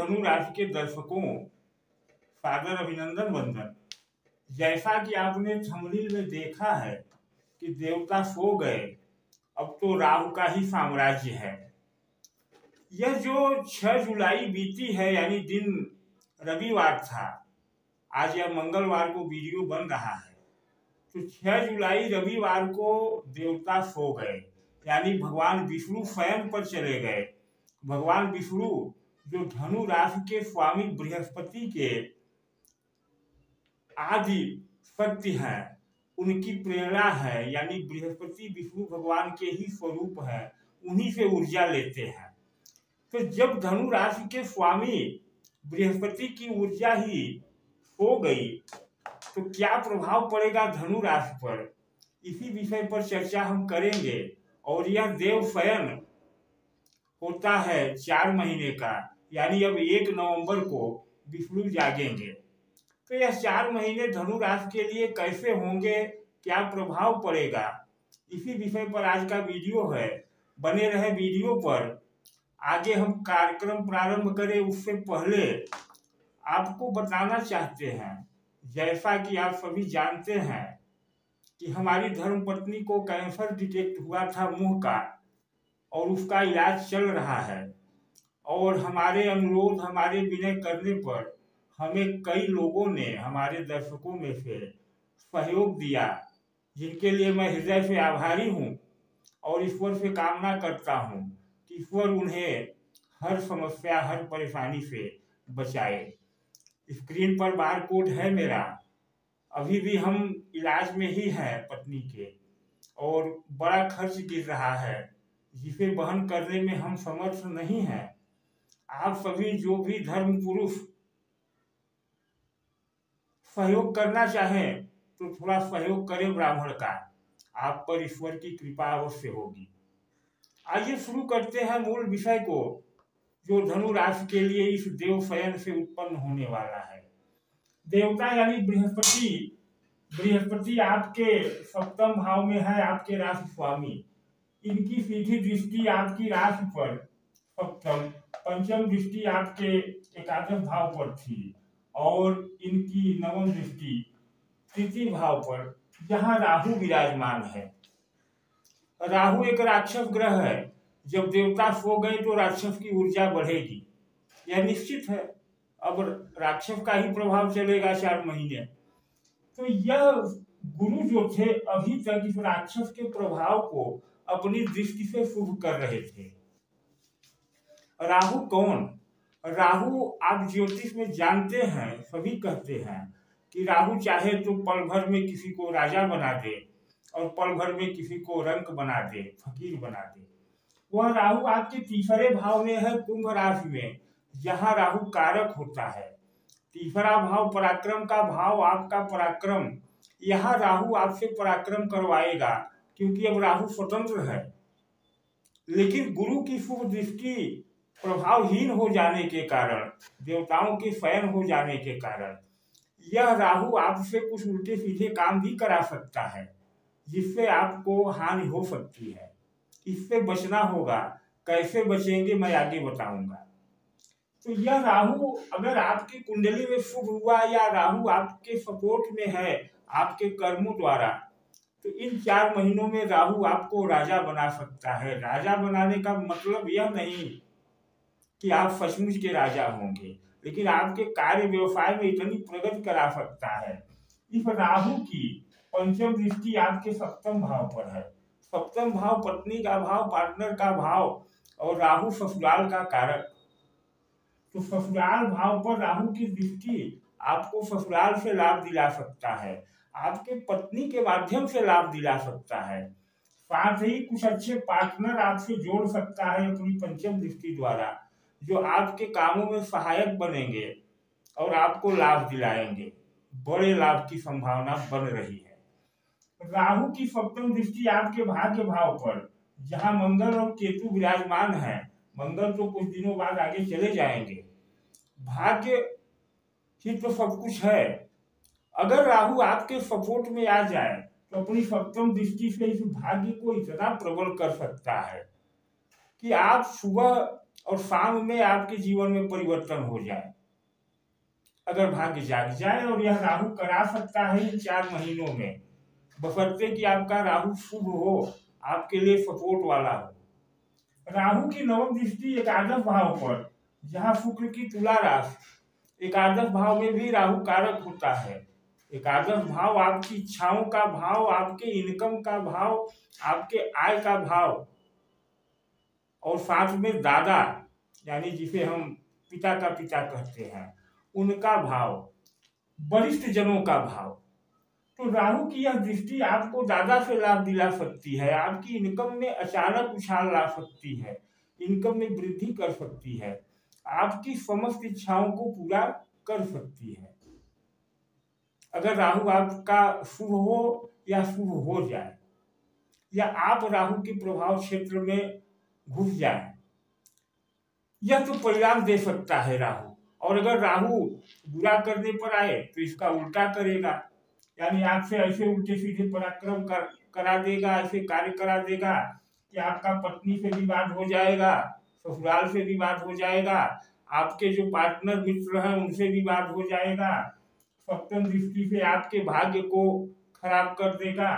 धनु राशि के दर्शकों, सादर अभिनंदन वंदन। जैसा कि आपने थंबनेल में देखा है कि देवता सो गए, अब तो राहु का ही साम्राज्य है। यह जो 6 जुलाई बीती है, यानी दिन रविवार था, आज या मंगलवार को वीडियो बन रहा है, तो 6 जुलाई रविवार को देवता सो गए, यानी भगवान विष्णु स्वयं पर चले गए। भगवान विष्णु जो धनु राशि के स्वामी बृहस्पति के आदि शक्ति है, उनकी प्रेरणा है, यानी बृहस्पति विष्णु भगवान के ही स्वरूप है, उन्हीं से ऊर्जा लेते हैं। तो जब धनु राशि के स्वामी बृहस्पति की ऊर्जा ही सो गई तो क्या प्रभाव पड़ेगा धनु राशि पर, इसी विषय पर चर्चा हम करेंगे। और यह देव शयन होता है 4 महीने का, यानी अब 1 नवंबर को विष्णु जागेंगे। तो यह 4 महीने धनु राशि के लिए कैसे होंगे, क्या प्रभाव पड़ेगा, इसी विषय पर आज का वीडियो है। बने रहे वीडियो पर। आगे हम कार्यक्रम प्रारंभ करें उससे पहले आपको बताना चाहते हैं, जैसा कि आप सभी जानते हैं कि हमारी धर्मपत्नी को कैंसर डिटेक्ट हुआ था मुंह का, और उसका इलाज चल रहा है। और हमारे अनुरोध, हमारे विनय करने पर हमें कई लोगों ने, हमारे दर्शकों में से सहयोग दिया, जिनके लिए मैं हृदय से आभारी हूँ और ईश्वर से कामना करता हूँ कि ईश्वर उन्हें हर समस्या, हर परेशानी से बचाए। स्क्रीन पर बार कोड है मेरा। अभी भी हम इलाज में ही हैं पत्नी के, और बड़ा खर्च गिर रहा है जिसे वहन करने में हम समर्थ नहीं हैं। आप सभी जो भी धर्म पुरुष सहयोग करना चाहें तो थोड़ा सहयोग करें ब्राह्मण का, आप पर ईश्वर की कृपा अवश्य होगी। आइए शुरू करते हैं मूल विषय को, जो धनु राशि के लिए इस देव शयन से उत्पन्न होने वाला है। देवता यानी बृहस्पति आपके 7वें भाव में है, आपके राशि स्वामी। इनकी सीधी दृष्टि आपकी राशि पर 7म, 5म दृष्टि आपके 1 भाव पर थी, और इनकी 9वीं दृष्टि 3 भाव पर, जहां राहु विराजमान है। राहु एक राक्षस ग्रह है। जब देवता सो गए तो राक्षस की ऊर्जा बढ़ेगी, यह निश्चित है। अब राक्षस का ही प्रभाव चलेगा 4 महीने। तो यह गुरु जो थे अभी तक इस राक्षस के प्रभाव को अपनी दृष्टि से शुभ कर रहे थे। राहु कौन? राहु आप ज्योतिष में जानते हैं, सभी कहते हैं कि राहु चाहे तो पल भर में किसी को राजा बना दे और पल भर में किसी को रंक बना दे, फकीर बना दे। वह राहु आपके 3रे भाव में है, कुंभ राशि में, जहां राहु कारक होता है। 3रा भाव पराक्रम का भाव, आपका पराक्रम, यहाँ राहु आपसे पराक्रम करवाएगा, क्योंकि अब राहु स्वतंत्र है। लेकिन गुरु की शुभ दृष्टि प्रभावहीन हो जाने के कारण, देवताओं के शयन हो जाने के कारण, यह राहु आपसे कुछ उल्टे सीधे काम भी करा सकता है, जिससे आपको हानि हो सकती है। इससे बचना होगा। कैसे बचेंगे मैं आगे बताऊंगा। तो यह राहु अगर आपकी कुंडली में शुभ हुआ, या राहु आपके सपोर्ट में है आपके कर्मों द्वारा, तो इन 4 महीनों में राहु आपको राजा बना सकता है। राजा बनाने का मतलब यह नहीं कि आप सचमुच के राजा होंगे, लेकिन आपके कार्य व्यवसाय में इतनी प्रगति करा सकता है। इस राहु की 5वीं दृष्टि आपके 7वें भाव पर है। 7वां भाव पत्नी का भाव, पार्टनर का भाव, और राहु ससुराल का कारक। तो ससुराल भाव पर राहु की दृष्टि आपको ससुराल से लाभ दिला सकता है, आपके पत्नी के माध्यम से लाभ दिला सकता है। साथ ही कुछ अच्छे पार्टनर आपसे जोड़ सकता है अपनी 5वीं दृष्टि द्वारा, जो आपके कामों में सहायक बनेंगे और आपको लाभ दिलाएंगे। बड़े लाभ की संभावना बन रही है। राहु की 7वीं दृष्टि आपके भाग्य भाव पर, जहां मंगल और केतु विराजमान है। मंगल तो कुछ दिनों बाद आगे चले जाएंगे। भाग्य ही तो सब कुछ है। अगर राहु आपके सपोर्ट में आ जाए तो अपनी 7वीं दृष्टि से इस भाग्य को इतना प्रबल कर सकता है कि आप सुबह और शाम में आपके जीवन में परिवर्तन हो जाए, अगर भाग्य जाग जाए। और यह राहु करा सकता है इन 4 महीनों में, बशर्ते कि आपका राहु शुभ हो, आपके लिए सपोर्ट वाला हो। राहु की नवम दृष्टि एकादश भाव पर, जहाँ शुक्र की तुला राशि, एकादश भाव में भी राहु कारक होता है। एकादश भाव आपकी इच्छाओं का भाव, आपके इनकम का भाव, आपके आय का भाव, और साथ में दादा यानी जिसे हम पिता का पिता कहते हैं उनका भाव, वरिष्ठ जनों का भाव। तो राहु की यह दृष्टि आपको दादा से लाभ दिला सकती है, आपकी इनकम में अचानक उछाल ला सकती है, इनकम में वृद्धि कर सकती है, आपकी समस्त इच्छाओं को पूरा कर सकती है, अगर राहु आपका शुभ हो या शुभ हो जाए, या आप राहु के प्रभाव क्षेत्र में घुस जाए। यह तो परिणाम दे सकता है राहु। और अगर राहु बुरा करने पर आए तो इसका उल्टा करेगा, यानी आपसे ऐसे उल्टे सीधे पराक्रम करा देगा, ऐसे कार्य करा देगा कि आपका पत्नी से विवाद हो जाएगा, ससुराल से विवाद हो जाएगा, आपके जो पार्टनर मित्र हैं उनसे विवाद हो जाएगा, सप्तम दृष्टि से आपके भाग्य को खराब कर देगा,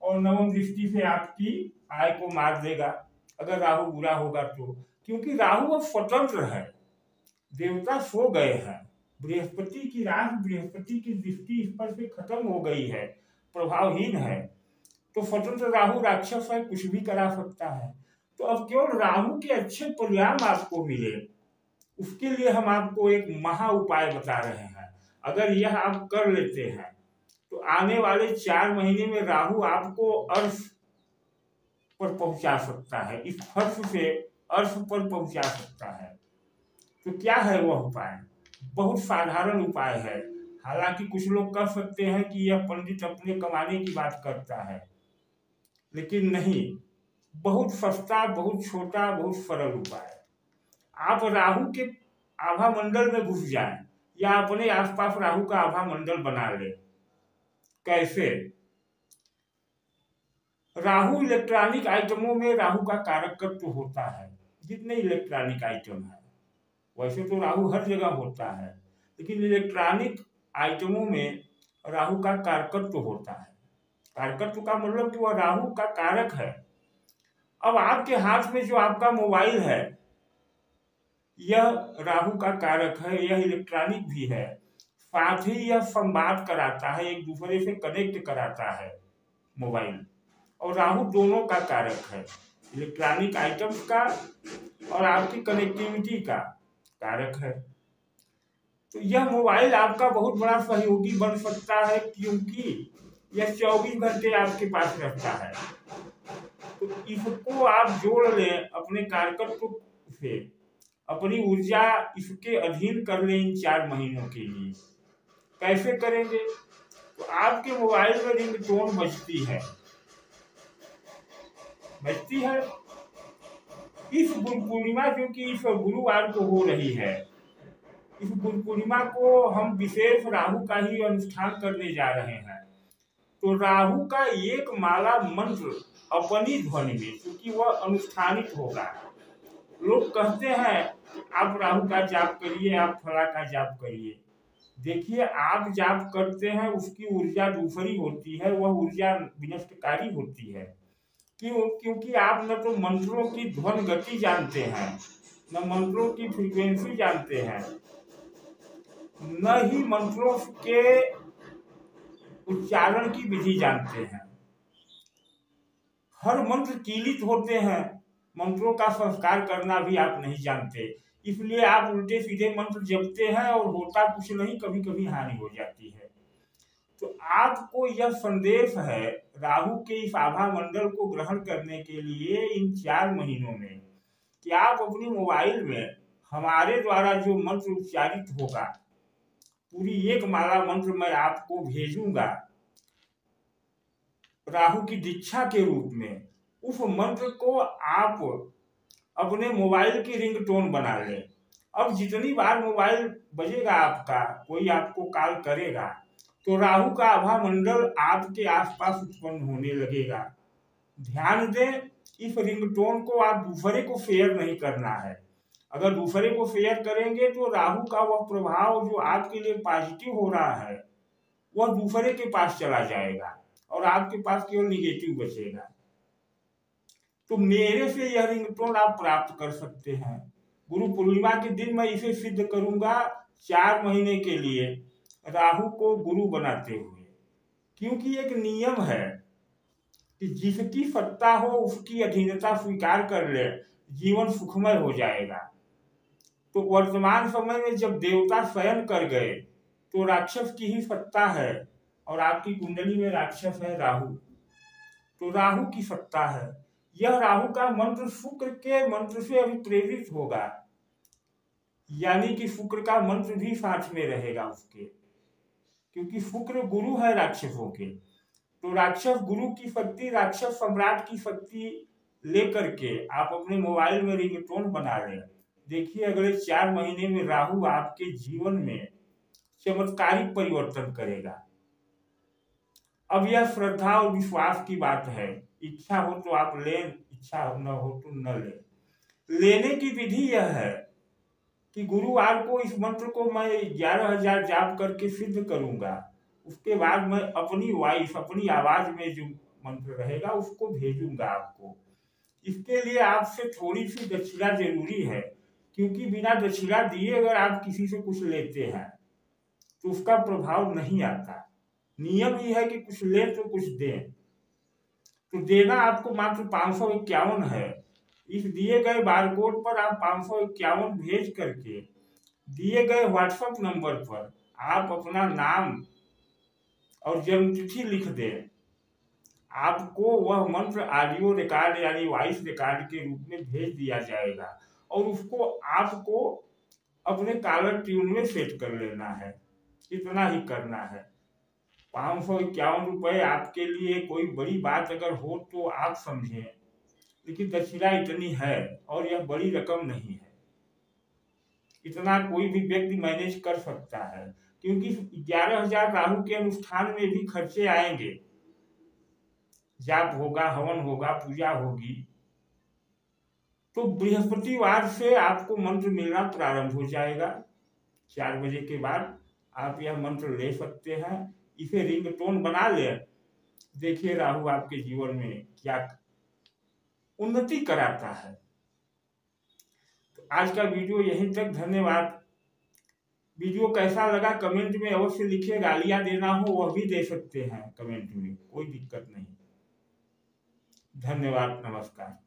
और नवम दृष्टि से आपकी आय को मार देगा अगर राहु बुरा होगा तो। क्योंकि राहु अब स्वतंत्र है, देवता सो गए हैं, बृहस्पति की राशि, बृहस्पति की दृष्टि इस पर से खत्म हो गई है, प्रभावहीन है, तो स्वतंत्र राहु राक्षस है, कुछ भी करा सकता है। तो अब केवल राहु के अच्छे परिणाम आपको मिले, उसके लिए हम आपको एक महा उपाय बता रहे हैं। अगर यह आप कर लेते हैं तो आने वाले 4 महीने में राहु आपको अर्श पर पहुंचा सकता है, इस फर्श से अर्श पर पहुंचा सकता है। तो क्या है वह उपाय? बहुत साधारण उपाय है। हालांकि कुछ लोग कह सकते हैं कि यह पंडित अपने कमाने की बात करता है, लेकिन नहीं, बहुत सस्ता, बहुत छोटा, बहुत सरल उपाय। आप राहु के आभा मंडल में घुस जाएं या अपने आसपास राहु का आभा मंडल बना ले। कैसे? राहु इलेक्ट्रॉनिक आइटमों में राहु का कारकत्व होता है। जितने इलेक्ट्रॉनिक आइटम है, वैसे तो राहु हर जगह होता है, लेकिन इलेक्ट्रॉनिक आइटमों में राहु का कारकत्व होता है। कारकत्व का मतलब कि वह राहु का कारक है। अब आपके हाथ में जो आपका मोबाइल है, यह राहु का कारक है, यह इलेक्ट्रॉनिक भी है, साथ ही यह संवाद कराता है, एक दूसरे से कनेक्ट कराता है मोबाइल, और राहु दोनों का कारक है, इलेक्ट्रॉनिक आइटम्स का और आपकी कनेक्टिविटी का कारक है। तो यह मोबाइल आपका बहुत बड़ा सहयोगी बन सकता है, क्योंकि यह 24 घंटे आपके पास रहता है। तो इसको आप जोड़ लें अपने कारकत्व से, अपनी ऊर्जा इसके अधीन कर लें इन 4 महीनों के लिए। कैसे करेंगे? तो आपके मोबाइल में रिंगटोन बजती है, इस गुरु पूर्णिमा जो कि इस गुरुवार को हो रही है, इस गुरु पूर्णिमा को हम विशेष राहु का ही अनुष्ठान करने जा रहे हैं। तो राहु का एक माला मंत्र अपनी ध्वनि में, क्योंकि वह अनुष्ठानित होगा। लोग कहते हैं आप राहु का जाप करिए, आप फला का जाप करिए। देखिए, आप जाप करते हैं उसकी ऊर्जा दूसरी होती है, वह ऊर्जा विनष्टकारी होती है। क्यों? क्योंकि आप न तो मंत्रों की ध्वन गति जानते हैं, न मंत्रों की फ्रीक्वेंसी जानते हैं, न ही मंत्रों के उच्चारण की विधि जानते हैं। हर मंत्र कीलित होते हैं, मंत्रों का संस्कार करना भी आप नहीं जानते, इसलिए आप उल्टे सीधे मंत्र जपते हैं और होता कुछ नहीं, कभी कभी हानि हो जाती है। तो आपको यह संदेश है राहु के इस आभा मंडल को ग्रहण करने के लिए इन 4 महीनों में, कि आप अपनी मोबाइल में हमारे द्वारा जो मंत्र उच्चारित होगा, पूरी एक माला मंत्र मैं आपको भेजूंगा राहु की दीक्षा के रूप में। उस मंत्र को आप अपने मोबाइल की रिंगटोन बना लें। अब जितनी बार मोबाइल बजेगा आपका, कोई आपको कॉल करेगा, तो राहु का आभा मंडल आपके आसपास उत्पन्न होने लगेगा। ध्यान दें, इस रिंगटोन को आप दूसरे को शेयर नहीं करना है, अगर दूसरे को शेयर करेंगे तो राहु का वह प्रभाव जो आपके लिए पॉजिटिव हो रहा है वह दूसरे के पास चला जाएगा और आपके पास केवल निगेटिव बचेगा। तो मेरे से यह रिंगटोन आप प्राप्त कर सकते हैं। गुरु पूर्णिमा के दिन मैं इसे सिद्ध करूंगा 4 महीने के लिए राहु को गुरु बनाते हुए, क्योंकि एक नियम है कि जिसकी सत्ता हो उसकी अधीनता स्वीकार कर ले, जीवन सुखमय हो जाएगा। तो वर्तमान समय में जब देवता शयन कर गए तो राक्षस की ही सत्ता है और आपकी कुंडली में राक्षस है राहु, तो राहु की सत्ता है। यह राहु का मंत्र शुक्र के मंत्र से अभी प्रेरित होगा, यानी कि शुक्र का मंत्र भी साथ में रहेगा उसके, क्योंकि शुक्र गुरु है राक्षसों के। तो राक्षस गुरु की शक्ति, राक्षस सम्राट की शक्ति लेकर के आप अपने मोबाइल में रिंगटोन बना लें। देखिए अगले 4 महीने में राहु आपके जीवन में चमत्कारिक परिवर्तन करेगा। अब यह श्रद्धा और विश्वास की बात है। इच्छा हो तो आप लें, इच्छा न हो तो न लें। लेने की विधि यह है कि गुरुवार को इस मंत्र को मैं 11,000 जाप करके सिद्ध करूंगा। उसके बाद मैं अपनी वॉइस, अपनी आवाज में जो मंत्र रहेगा उसको भेजूंगा आपको। इसके लिए आपसे थोड़ी सी दक्षिणा जरूरी है, क्योंकि बिना दक्षिणा दिए अगर आप किसी से कुछ लेते हैं तो उसका प्रभाव नहीं आता। नियम ही है कि कुछ ले तो कुछ दें। तो देना आपको मात्र 551 है। इस दिए गए बारकोड पर आप 551 भेज करके दिए गए व्हाट्सएप नंबर पर आप अपना नाम और जन्मतिथि लिख दें। आपको वह मंत्र ऑडियो रिकॉर्ड यानी वॉइस रिकॉर्ड के रूप में भेज दिया जाएगा और उसको आपको अपने कॉलर ट्यून में सेट कर लेना है। इतना ही करना है। 551 रुपये आपके लिए कोई बड़ी बात अगर हो तो आप समझें, लेकिन दक्षिणा इतनी है और यह बड़ी रकम नहीं है। इतना कोई भी व्यक्ति मैनेज कर सकता है, क्योंकि 11,000 राहु के अनुष्ठान में भी खर्चे आएंगे। जाप होगा, हवन होगा, पूजा होगी। तो बृहस्पतिवार से आपको मंत्र मिलना प्रारंभ हो जाएगा। 4 बजे के बाद आप यह मंत्र ले सकते हैं। इसे रिंगटोन बना ले। देखिए राहु आपके जीवन में क्या उन्नति कराता है। तो आज का वीडियो यहीं तक। धन्यवाद। वीडियो कैसा लगा कमेंट में अवश्य लिखिए। गालियां देना हो वह भी दे सकते हैं कमेंट में, कोई दिक्कत नहीं। धन्यवाद, नमस्कार।